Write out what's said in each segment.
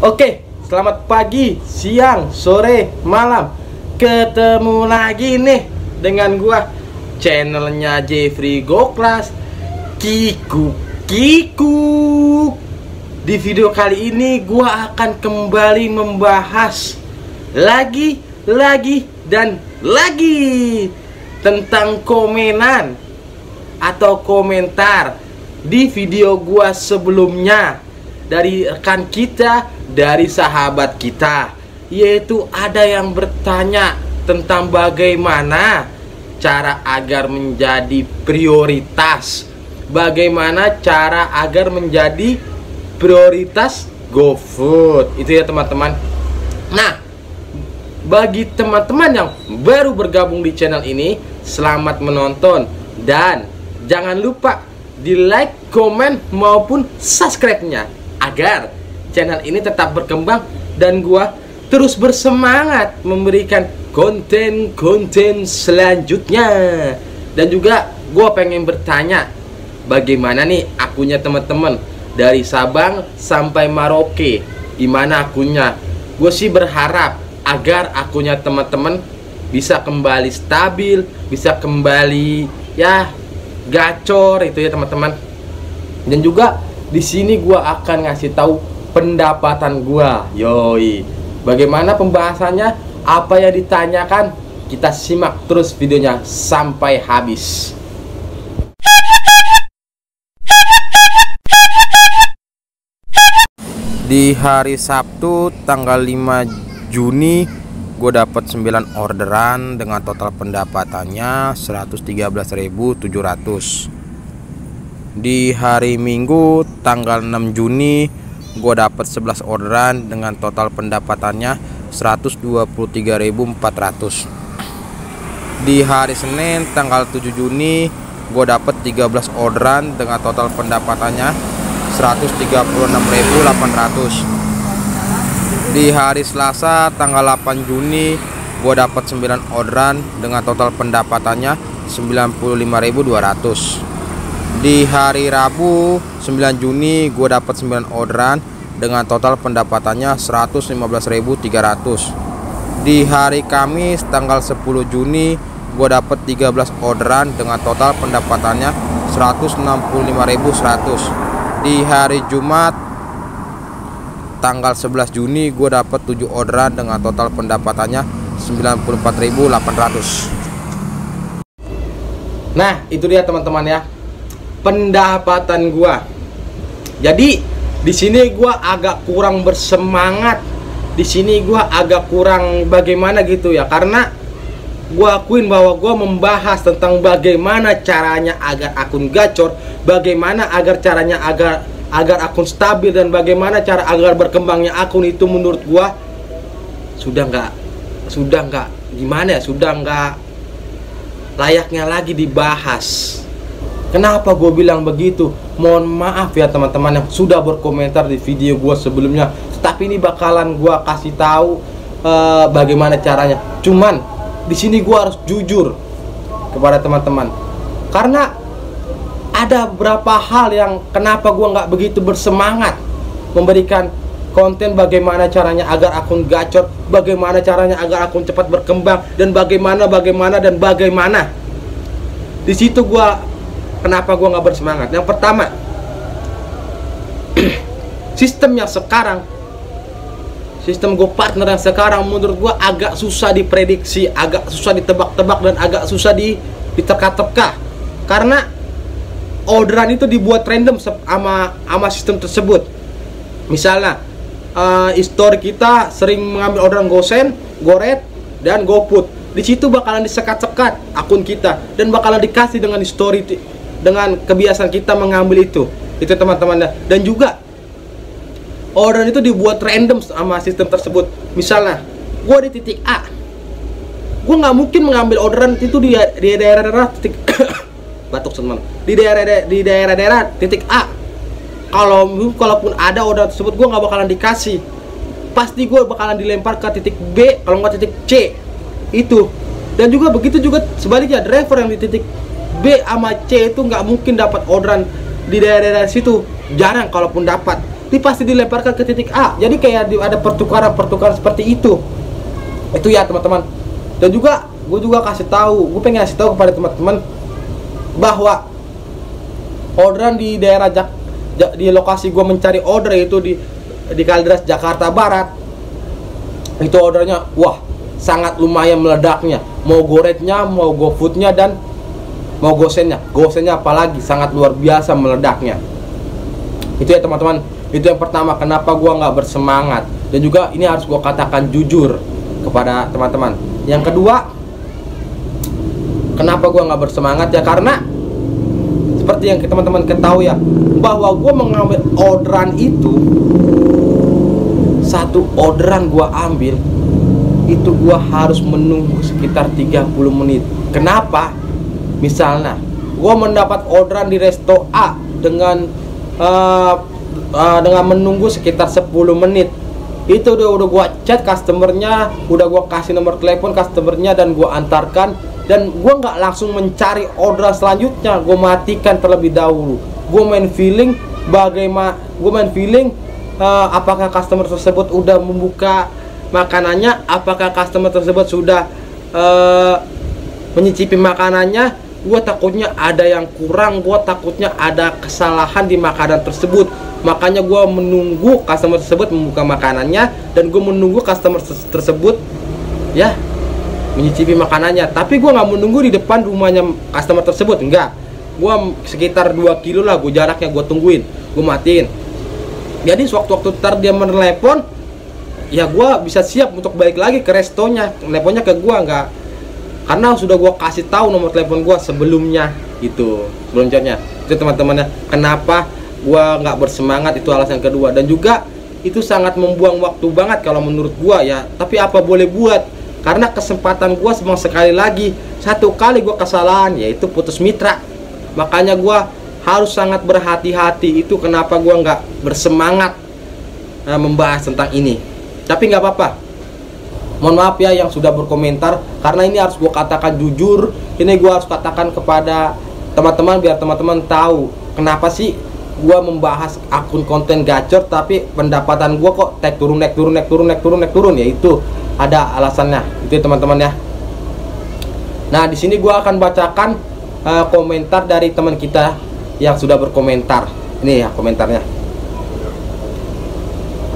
Oke, selamat pagi, siang, sore, malam. Ketemu lagi nih dengan gua, channelnya Jeffrey Goklas, Kikuk. Di video kali ini gua akan kembali membahas lagi dan lagi tentang komenan atau komentar di video gua sebelumnya dari rekan kita, dari sahabat kita, yaitu ada yang bertanya tentang bagaimana cara agar menjadi prioritas, bagaimana cara agar menjadi prioritas GoFood. Itu ya teman-teman. Nah, bagi teman-teman yang baru bergabung di channel ini, selamat menonton dan jangan lupa di like, komen maupun subscribe-nya agar channel ini tetap berkembang dan gua terus bersemangat memberikan konten-konten selanjutnya. Dan juga gua pengen bertanya, bagaimana nih akunnya teman-teman dari Sabang sampai Merauke, gimana akunnya? Gue sih berharap agar akunnya teman-teman bisa kembali stabil, bisa kembali ya gacor itu ya teman-teman. Dan juga di sini gua akan ngasih tahu pendapatan gua. Yoi. Bagaimana pembahasannya? Apa yang ditanyakan? Kita simak terus videonya sampai habis. Di hari Sabtu tanggal 5 Juni gue dapat 9 orderan dengan total pendapatannya 113.700. Di hari Minggu tanggal 6 Juni gue dapat 11 orderan dengan total pendapatannya 123.400. Di hari Senin tanggal 7 Juni gue dapat 13 orderan dengan total pendapatannya 136.800. Di hari Selasa tanggal 8 Juni gue dapat 9 orderan dengan total pendapatannya 95.200. Di hari Rabu 9 Juni gue dapat 9 orderan dengan total pendapatannya 115.300. Di hari Kamis tanggal 10 Juni gue dapat 13 orderan dengan total pendapatannya 165.100. Di hari Jumat tanggal 11 Juni gue dapat 7 orderan dengan total pendapatannya 94.800. Nah, itu dia teman-teman ya, pendapatan gua. Jadi di sini gua agak kurang bersemangat. Di sini gua agak kurang bagaimana gitu ya, karena gua akuin bahwa gua membahas tentang bagaimana caranya agar akun gacor, bagaimana agar caranya agar akun stabil, dan bagaimana cara agar berkembangnya akun itu menurut gua sudah nggak gimana ya, sudah nggak layaknya lagi dibahas. Kenapa gue bilang begitu? Mohon maaf ya teman-teman yang sudah berkomentar di video gue sebelumnya, tapi ini bakalan gue kasih tahu bagaimana caranya. Cuman di sini gue harus jujur kepada teman-teman, karena ada beberapa hal yang kenapa gue nggak begitu bersemangat memberikan konten bagaimana caranya agar akun gacor, bagaimana caranya agar akun cepat berkembang, dan bagaimana. Di situ kenapa gue nggak bersemangat? Yang pertama, sistem GoPartner yang sekarang menurut gue agak susah diprediksi, agak susah ditebak-tebak, dan agak susah diterka-terka, karena orderan itu dibuat random sama sistem tersebut. Misalnya histori kita sering mengambil orderan GoSend, GoRed, dan GoPut. Di situ bakalan disekat-sekat akun kita dan bakalan dikasih dengan histori, dengan kebiasaan kita mengambil itu teman-teman. Dan juga orderan itu dibuat random sama sistem tersebut. Misalnya gue di titik A, gue nggak mungkin mengambil orderan itu di daerah titik batuk teman, di daerah titik A. Kalaupun ada orderan tersebut, gue nggak bakalan dikasih. Pasti gue bakalan dilempar ke titik B, kalau nggak titik C itu. Dan juga begitu juga sebaliknya, driver yang di titik B sama C itu nggak mungkin dapat orderan di daerah situ, jarang kalaupun dapat. pasti dilemparkan ke titik A. Jadi kayak ada pertukaran seperti itu ya teman-teman. Dan juga gue juga gue pengen kasih tahu kepada teman-teman bahwa orderan di daerah di lokasi gue mencari order, itu di Kalideres Jakarta Barat, itu ordernya wah sangat lumayan meledaknya. Mau GoRate-nya, mau GoFood-nya, dan mau GoSend-nya apalagi sangat luar biasa meledaknya. Itu ya teman-teman. Itu yang pertama, kenapa gua nggak bersemangat. Dan juga ini harus gua katakan jujur kepada teman-teman. Yang kedua, kenapa gua nggak bersemangat, ya karena seperti yang teman-teman ketahui ya, bahwa gua mengambil orderan itu, satu orderan gua ambil itu gua harus menunggu sekitar 30 menit. Kenapa? Misalnya gua mendapat orderan di resto A dengan menunggu sekitar 10 menit. Itu udah gua chat customernya, udah gua kasih nomor telepon customernya, dan gua antarkan. Dan gua nggak langsung mencari orderan selanjutnya, gua matikan terlebih dahulu. Gua main feeling apakah customer tersebut udah membuka makanannya, apakah customer tersebut sudah menyicipi makanannya. Gue takutnya ada yang kurang, gue takutnya ada kesalahan di makanan tersebut. Makanya gue menunggu customer tersebut membuka makanannya, dan gue menunggu customer tersebut ya menyicipi makanannya. Tapi gue nggak menunggu di depan rumahnya customer tersebut, enggak. Gue sekitar 2 kilo lah gue jaraknya, gue tungguin, gue matiin. Jadi sewaktu-waktu ntar dia menelepon, ya gue bisa siap untuk balik lagi ke restonya. Teleponnya ke gue enggak, karena sudah gue kasih tahu nomor telepon gue sebelumnya gitu, sebelumnya. Itu teman-temannya, kenapa gue nggak bersemangat, itu alasan kedua. Dan juga itu sangat membuang waktu banget kalau menurut gue ya. Tapi apa boleh buat, karena kesempatan gue cuma sekali lagi. Satu kali gue kesalahan, yaitu putus mitra. Makanya gue harus sangat berhati-hati. Itu kenapa gue nggak bersemangat membahas tentang ini. Tapi nggak apa-apa, mohon maaf ya yang sudah berkomentar, karena ini harus gue katakan jujur. Ini gue harus katakan kepada teman-teman biar teman-teman tahu kenapa sih gue membahas akun konten gacor tapi pendapatan gue kok naik turun. Ya itu ada alasannya, itu ya, teman-teman ya. Nah di sini gue akan bacakan komentar dari teman kita yang sudah berkomentar. Ini ya komentarnya.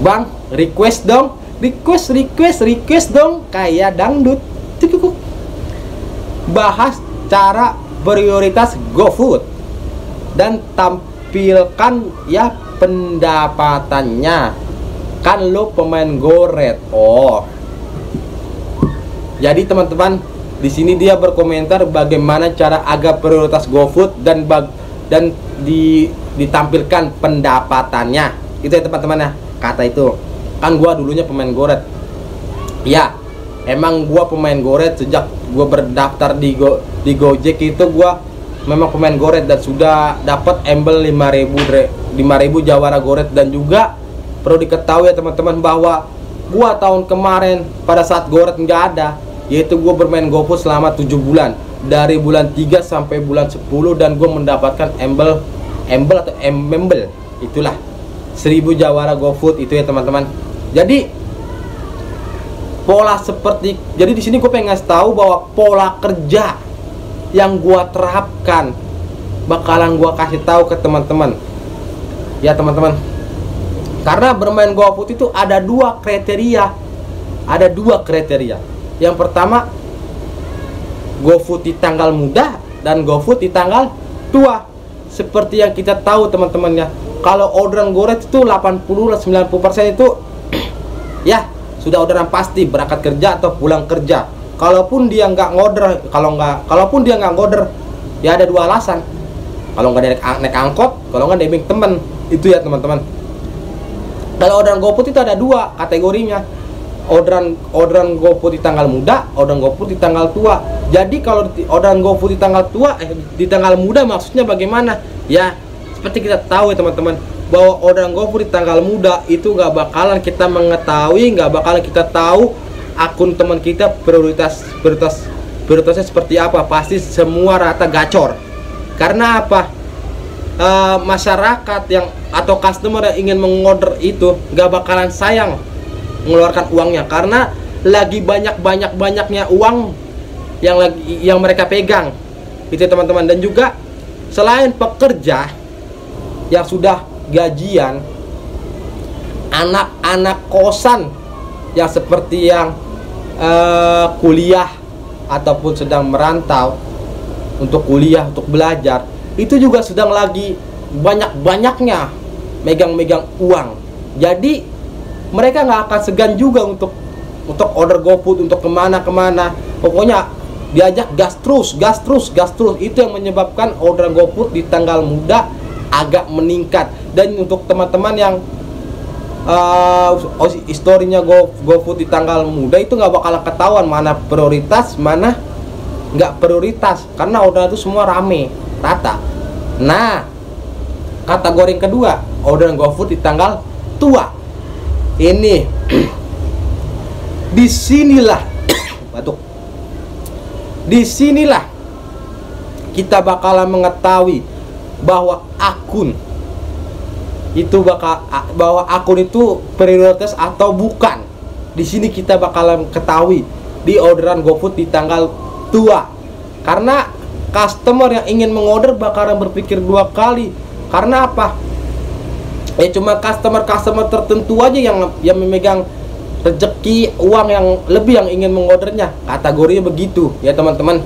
Bang, request dong, request dong kayak dangdut. Cukup. Bahas cara prioritas GoFood dan tampilkan ya pendapatannya. Kan lo pemain GoRate. Oh. Jadi teman-teman, di sini dia berkomentar bagaimana cara agar prioritas GoFood dan ditampilkan pendapatannya. Itu ya teman-teman ya. Kata itu, kan gua dulunya pemain GoRate. Ya, emang gua pemain GoRate sejak gua berdaftar di Gojek itu gua memang pemain GoRate dan sudah dapat embel 5.000 Jawara GoRate. Dan juga perlu diketahui ya teman-teman bahwa gua tahun kemarin pada saat GoRate nggak ada, yaitu gua bermain GoFood selama 7 bulan, dari bulan 3 sampai bulan 10, dan gua mendapatkan embel itulah 1.000 Jawara GoFood. Itu ya teman-teman. Jadi pola seperti, jadi di sini gue pengen ngasih tahu bahwa pola kerja yang gue terapkan bakalan gue kasih tahu ke teman-teman ya teman-teman. Karena bermain GoFood itu ada dua kriteria. Yang pertama, GoFood di tanggal muda dan GoFood di tanggal tua. Seperti yang kita tahu teman-teman ya, kalau orderan GoRate itu 80-90% itu ya sudah orderan pasti berangkat kerja atau pulang kerja. Kalaupun dia nggak ngorder, kalaupun dia nggak ngorder, ya ada dua alasan. Kalau nggak naik angkot, kalau nggak nebeng temen. Itu ya teman-teman. Kalau orderan GoFood itu ada dua kategorinya. Orderan GoFood di tanggal muda, orderan GoFood di tanggal tua. Jadi kalau orderan GoFood di tanggal tua, di tanggal muda maksudnya bagaimana? Ya seperti kita tahu ya teman-teman, bahwa orderan GoFood di tanggal muda itu nggak bakalan kita mengetahui, nggak bakalan kita tahu akun teman kita prioritasnya seperti apa. Pasti semua rata gacor. Karena apa? masyarakat yang atau customer yang ingin mengorder itu nggak bakalan sayang mengeluarkan uangnya, karena lagi banyaknya uang yang mereka pegang itu teman-teman. Dan juga selain pekerja yang sudah gajian, anak-anak kosan yang seperti yang kuliah ataupun sedang merantau untuk kuliah, untuk belajar, itu juga sedang lagi banyak-banyaknya megang-megang uang. Jadi mereka nggak akan segan juga untuk order GoFood, untuk kemana-kemana. Pokoknya diajak gas terus. Itu yang menyebabkan orderan GoFood di tanggal muda agak meningkat. Dan untuk teman-teman yang historinya GoFood di tanggal muda, itu nggak bakalan ketahuan mana prioritas, mana nggak prioritas, karena orderan itu semua rame rata. Nah, kategori yang kedua, orderan GoFood di tanggal tua. Ini disinilah batuk. Disinilah kita bakalan mengetahui bahwa akun itu prioritas atau bukan. Di sini kita bakalan ketahui di orderan GoFood di tanggal tua. Karena customer yang ingin mengorder bakalan berpikir dua kali. Karena apa? Cuma customer tertentu aja yang memegang rezeki uang yang lebih yang ingin mengordernya. Kategorinya begitu ya teman-teman.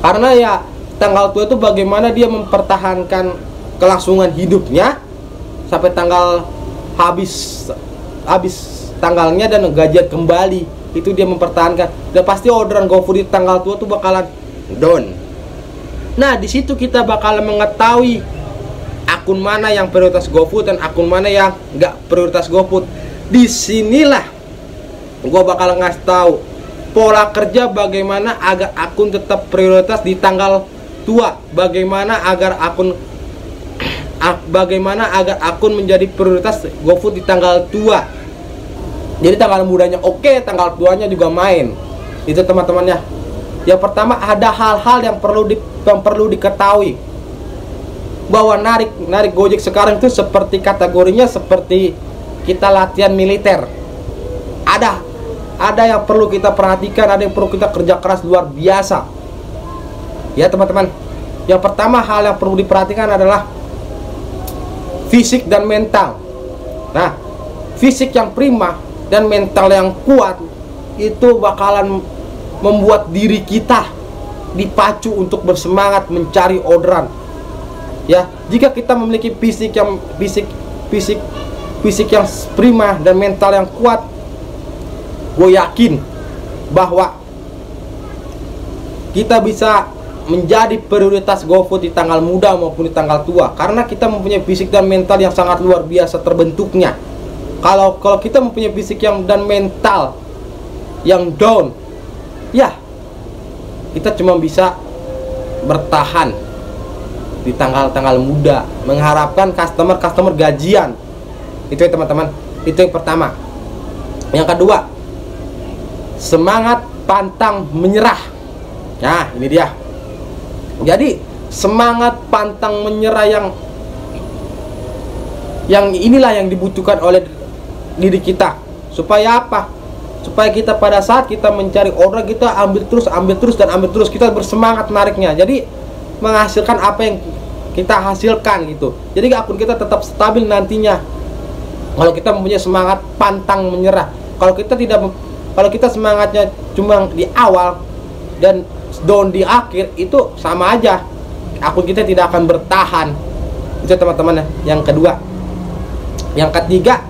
Karena ya tanggal tua itu bagaimana dia mempertahankan kelangsungan hidupnya sampai tanggal habis tanggalnya dan gajian kembali, itu dia mempertahankan. Dan pasti orderan GoFood di tanggal tua tuh bakalan down. Nah, di situ kita bakalan mengetahui akun mana yang prioritas GoFood dan akun mana yang nggak prioritas GoFood. Disinilah gua bakal ngasih tahu pola kerja bagaimana agar akun tetap prioritas di tanggal tua, bagaimana agar akun menjadi prioritas GoFood di tanggal tua. Jadi tanggal mudanya oke, tanggal tuanya juga main. Itu teman-temannya. Yang pertama, ada hal-hal yang perlu diketahui bahwa narik Gojek sekarang itu seperti kategorinya seperti kita latihan militer. Ada yang perlu kita perhatikan, ada yang perlu kita kerja keras luar biasa. Ya teman-teman. Yang pertama, hal yang perlu diperhatikan adalah fisik dan mental. Nah, fisik yang prima dan mental yang kuat itu bakalan membuat diri kita dipacu untuk bersemangat mencari orderan. Ya, jika kita memiliki fisik yang prima dan mental yang kuat, gue yakin bahwa kita bisa menjadi prioritas GoFood di tanggal muda maupun di tanggal tua, karena kita mempunyai fisik dan mental yang sangat luar biasa terbentuknya. Kalau kita mempunyai fisik dan mental yang down, ya kita cuma bisa bertahan di tanggal-tanggal muda, mengharapkan customer gajian. Itu ya teman-teman. Itu yang pertama. Yang kedua, semangat pantang menyerah. Nah, ini dia. Jadi semangat pantang menyerah yang inilah yang dibutuhkan oleh diri kita. Supaya apa? Supaya kita pada saat kita mencari order, kita ambil terus, kita bersemangat nariknya. Jadi menghasilkan apa yang kita hasilkan gitu. Jadi akun kita tetap stabil nantinya. Kalau kita mempunyai semangat pantang menyerah. Kalau kita semangatnya cuma di awal dan down di akhir, itu sama aja. Akun kita tidak akan bertahan. Itu teman-teman. Yang kedua. Yang ketiga,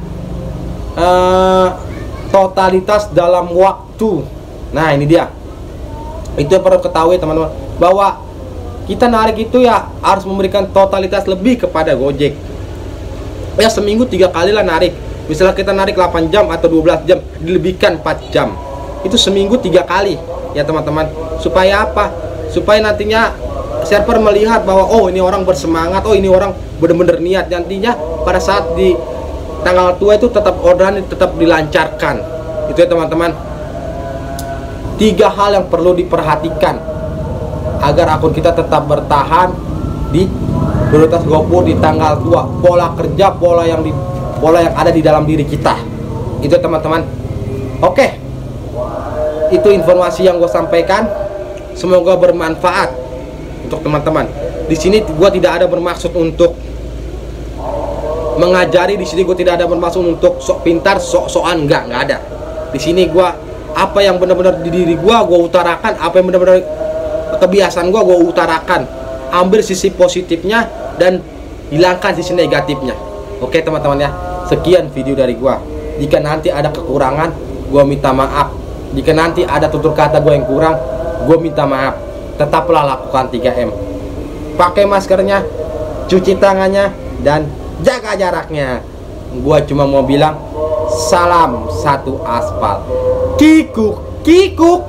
totalitas dalam waktu. Nah, ini dia. Itu yang perlu ketahui teman-teman, bahwa kita narik itu ya harus memberikan totalitas lebih kepada Gojek. Ya seminggu 3 kali lah narik. Misalnya kita narik 8 jam atau 12 jam, dilebihkan 4 jam. Itu seminggu 3 kali ya teman-teman. Supaya apa? Supaya nantinya server melihat bahwa oh ini orang bersemangat, oh ini orang benar-benar niat. Nantinya pada saat di tanggal tua itu tetap orderan tetap dilancarkan. Itu ya teman-teman. 3 hal yang perlu diperhatikan agar akun kita tetap bertahan di prioritas GoPro di tanggal tua, pola kerja, pola yang ada di dalam diri kita. Itu teman-teman. Oke, itu informasi yang gue sampaikan. Semoga bermanfaat untuk teman-teman. Di sini gue tidak ada bermaksud untuk mengajari. Di sini gue tidak ada bermaksud untuk sok pintar, sok-sokan, nggak ada. Di sini gue apa yang benar-benar di diri gue utarakan, apa yang benar-benar kebiasaan gue utarakan. Ambil sisi positifnya dan hilangkan sisi negatifnya. Oke teman-teman ya, sekian video dari gue. Jika nanti ada kekurangan, gue minta maaf. Jika nanti ada tutur kata gue yang kurang, gue minta maaf. Tetaplah lakukan 3M. Pakai maskernya, cuci tangannya, dan jaga jaraknya. Gue cuma mau bilang salam satu aspal. Kikuk, kikuk.